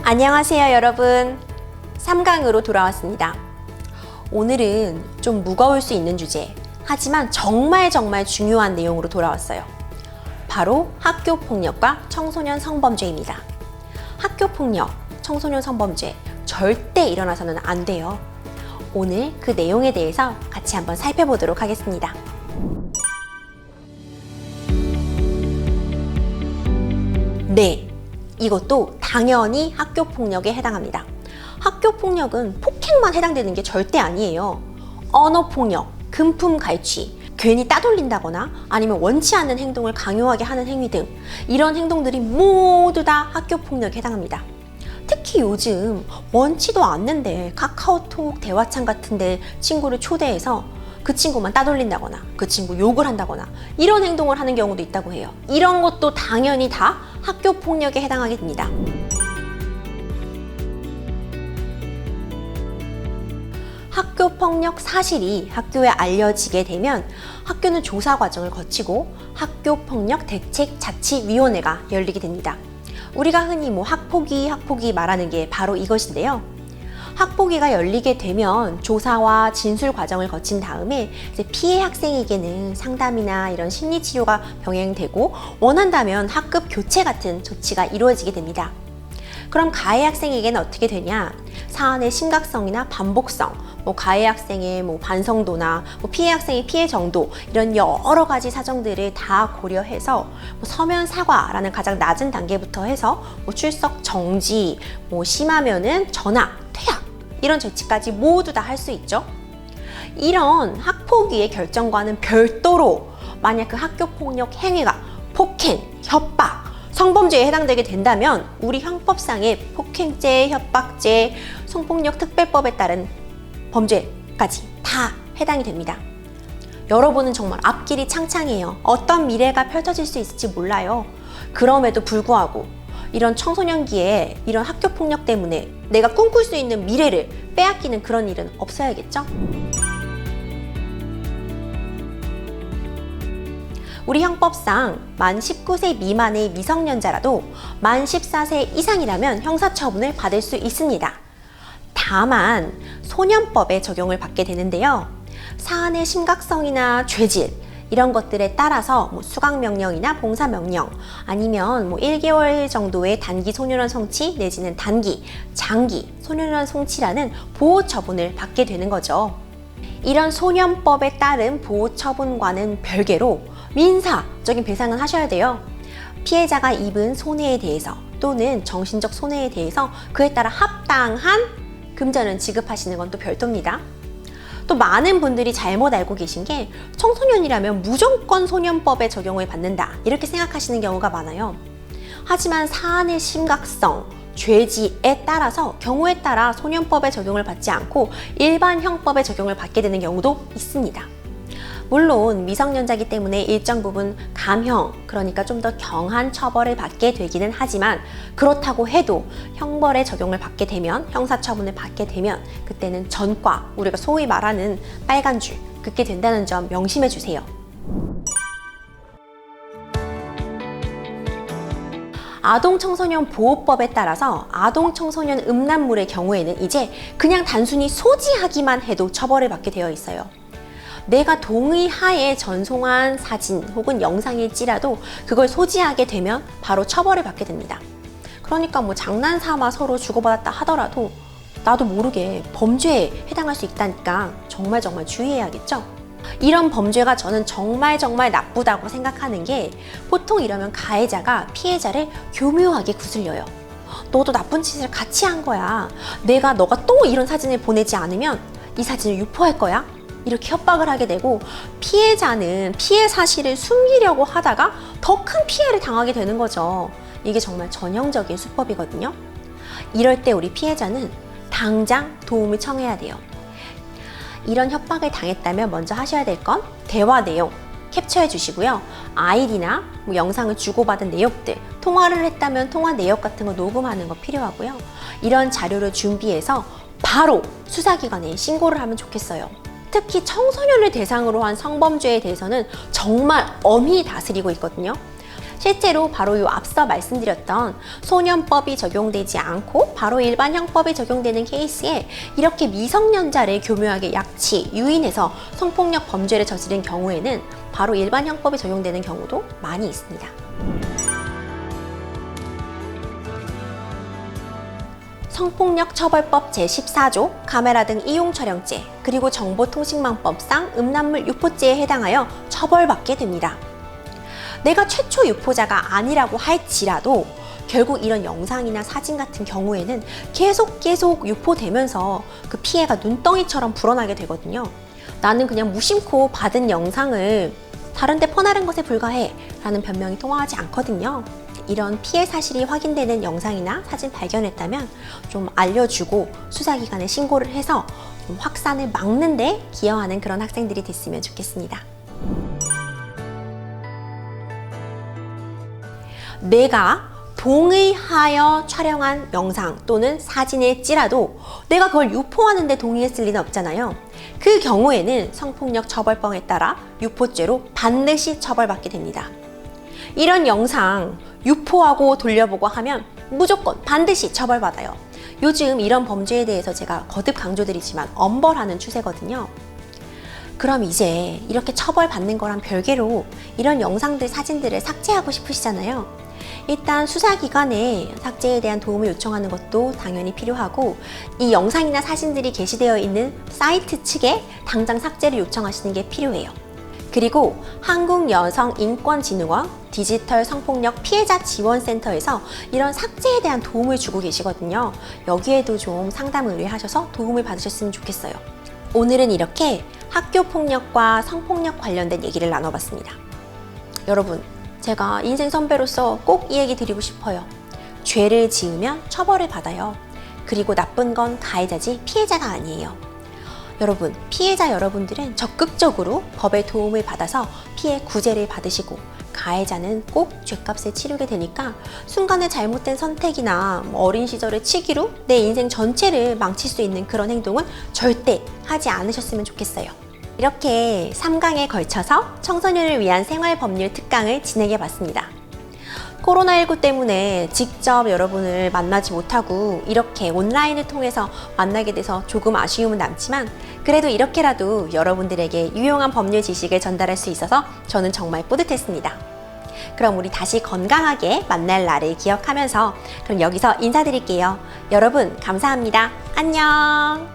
안녕하세요 여러분, 3강으로 돌아왔습니다. 오늘은 좀 무거울 수 있는 주제, 하지만 정말 중요한 내용으로 돌아왔어요. 바로 학교폭력과 청소년 성범죄입니다. 학교폭력, 청소년 성범죄 절대 일어나서는 안 돼요. 오늘 그 내용에 대해서 같이 한번 살펴보도록 하겠습니다. 네, 이것도 당연히 학교폭력에 해당합니다. 학교폭력은 폭행만 해당되는 게 절대 아니에요. 언어폭력, 금품갈취, 괜히 따돌린다거나 아니면 원치 않는 행동을 강요하게 하는 행위 등 이런 행동들이 모두 다 학교폭력에 해당합니다. 특히 요즘 원치도 않는데 카카오톡 대화창 같은데 친구를 초대해서 그 친구만 따돌린다거나 그 친구 욕을 한다거나 이런 행동을 하는 경우도 있다고 해요. 이런 것도 당연히 다 학교폭력에 해당하게 됩니다. 학교폭력 사실이 학교에 알려지게 되면 학교는 조사 과정을 거치고 학교폭력대책자치위원회가 열리게 됩니다. 우리가 흔히 학폭위 말하는 게 바로 이것인데요. 학폭위가 열리게 되면 조사와 진술 과정을 거친 다음에 이제 피해 학생에게는 상담이나 이런 심리치료가 병행되고 원한다면 학급 교체 같은 조치가 이루어지게 됩니다. 그럼 가해 학생에게는 어떻게 되냐? 사안의 심각성이나 반복성, 가해 학생의 반성도나 피해 학생의 피해 정도 이런 여러 가지 사정들을 다 고려해서 서면 사과라는 가장 낮은 단계부터 해서 출석 정지, 심하면은 전학, 퇴학 이런 조치까지 모두 다 할 수 있죠. 이런 학폭위의 결정과는 별도로 만약 그 학교폭력 행위가 폭행, 협박, 성범죄에 해당되게 된다면 우리 형법상의 폭행죄, 협박죄, 성폭력특별법에 따른 범죄까지 다 해당이 됩니다. 여러분은 정말 앞길이 창창해요. 어떤 미래가 펼쳐질 수 있을지 몰라요. 그럼에도 불구하고 이런 청소년기에 이런 학교폭력 때문에 내가 꿈꿀 수 있는 미래를 빼앗기는 그런 일은 없어야겠죠? 우리 형법상 만 19세 미만의 미성년자라도 만 14세 이상이라면 형사처분을 받을 수 있습니다. 다만 소년법에 적용을 받게 되는데요. 사안의 심각성이나 죄질 이런 것들에 따라서 수강명령이나 봉사명령 아니면 1개월 정도의 단기 소년원 성취 내지는 단기, 장기 소년원 성취라는 보호처분을 받게 되는 거죠. 이런 소년법에 따른 보호처분과는 별개로 민사적인 배상은 하셔야 돼요. 피해자가 입은 손해에 대해서 또는 정신적 손해에 대해서 그에 따라 합당한 금전을 지급하시는 건 또 별도입니다. 또 많은 분들이 잘못 알고 계신 게 청소년이라면 무조건 소년법에 적용을 받는다 이렇게 생각하시는 경우가 많아요. 하지만 사안의 심각성, 죄지에 따라서 경우에 따라 소년법에 적용을 받지 않고 일반 형법에 적용을 받게 되는 경우도 있습니다. 물론 미성년자이기 때문에 일정 부분 감형, 그러니까 좀 더 경한 처벌을 받게 되기는 하지만 그렇다고 해도 형벌에 적용을 받게 되면, 형사처분을 받게 되면 그때는 전과, 우리가 소위 말하는 빨간 줄 긋게 된다는 점 명심해 주세요. 아동청소년 보호법에 따라서 아동청소년 음란물의 경우에는 이제 그냥 단순히 소지하기만 해도 처벌을 받게 되어 있어요. 내가 동의하에 전송한 사진 혹은 영상일지라도 그걸 소지하게 되면 바로 처벌을 받게 됩니다. 그러니까 장난삼아 서로 주고받았다 하더라도 나도 모르게 범죄에 해당할 수 있다니까 정말 주의해야겠죠? 이런 범죄가 저는 정말 나쁘다고 생각하는 게 보통 이러면 가해자가 피해자를 교묘하게 구슬려요. 너도 나쁜 짓을 같이 한 거야. 너가 또 이런 사진을 보내지 않으면 이 사진을 유포할 거야. 이렇게 협박을 하게 되고 피해자는 피해 사실을 숨기려고 하다가 더 큰 피해를 당하게 되는 거죠. 이게 정말 전형적인 수법이거든요. 이럴 때 우리 피해자는 당장 도움을 청해야 돼요. 이런 협박을 당했다면 먼저 하셔야 될 건 대화 내용 캡처해 주시고요. 아이디나 영상을 주고받은 내역들, 통화를 했다면 통화 내역 같은 거 녹음하는 거 필요하고요. 이런 자료를 준비해서 바로 수사기관에 신고를 하면 좋겠어요. 특히 청소년을 대상으로 한 성범죄에 대해서는 정말 엄히 다스리고 있거든요. 실제로 바로 요 앞서 말씀드렸던 소년법이 적용되지 않고 바로 일반 형법이 적용되는 케이스에 이렇게 미성년자를 교묘하게 약치, 유인해서 성폭력 범죄를 저지른 경우에는 바로 일반 형법이 적용되는 경우도 많이 있습니다. 성폭력처벌법 제14조 카메라 등 이용 촬영죄 그리고 정보통신망법상 음란물 유포죄에 해당하여 처벌받게 됩니다. 내가 최초 유포자가 아니라고 할지라도 결국 이런 영상이나 사진 같은 경우에는 계속 유포되면서 그 피해가 눈덩이처럼 불어나게 되거든요. 나는 그냥 무심코 받은 영상을 다른 데 퍼나른 것에 불과해 라는 변명이 통하지 않거든요. 이런 피해 사실이 확인되는 영상이나 사진 발견했다면 좀 알려주고 수사기관에 신고를 해서 좀 확산을 막는 데 기여하는 그런 학생들이 됐으면 좋겠습니다. 내가 동의하여 촬영한 영상 또는 사진일지라도 내가 그걸 유포하는 데 동의했을 리는 없잖아요. 그 경우에는 성폭력처벌법에 따라 유포죄로 반드시 처벌받게 됩니다. 이런 영상 유포하고 돌려보고 하면 무조건 반드시 처벌받아요. 요즘 이런 범죄에 대해서 제가 거듭 강조드리지만 엄벌하는 추세거든요. 그럼 이제 이렇게 처벌받는 거랑 별개로 이런 영상들, 사진들을 삭제하고 싶으시잖아요. 일단 수사기관에 삭제에 대한 도움을 요청하는 것도 당연히 필요하고 이 영상이나 사진들이 게시되어 있는 사이트 측에 당장 삭제를 요청하시는 게 필요해요. 그리고 한국여성인권진흥원 디지털 성폭력 피해자 지원센터에서 이런 삭제에 대한 도움을 주고 계시거든요. 여기에도 좀 상담 의뢰하셔서 도움을 받으셨으면 좋겠어요. 오늘은 이렇게 학교폭력과 성폭력 관련된 얘기를 나눠봤습니다. 여러분, 제가 인생 선배로서 꼭 이 얘기 드리고 싶어요. 죄를 지으면 처벌을 받아요. 그리고 나쁜 건 가해자지 피해자가 아니에요. 여러분, 피해자 여러분들은 적극적으로 법의 도움을 받아서 피해 구제를 받으시고 가해자는 꼭 죗값을 치르게 되니까 순간의 잘못된 선택이나 어린 시절의 치기로 내 인생 전체를 망칠 수 있는 그런 행동은 절대 하지 않으셨으면 좋겠어요. 이렇게 3강에 걸쳐서 청소년을 위한 생활법률 특강을 진행해 봤습니다. 코로나19 때문에 직접 여러분을 만나지 못하고 이렇게 온라인을 통해서 만나게 돼서 조금 아쉬움은 남지만 그래도 이렇게라도 여러분들에게 유용한 법률 지식을 전달할 수 있어서 저는 정말 뿌듯했습니다. 그럼 우리 다시 건강하게 만날 날을 기억하면서 그럼 여기서 인사드릴게요. 여러분 감사합니다. 안녕.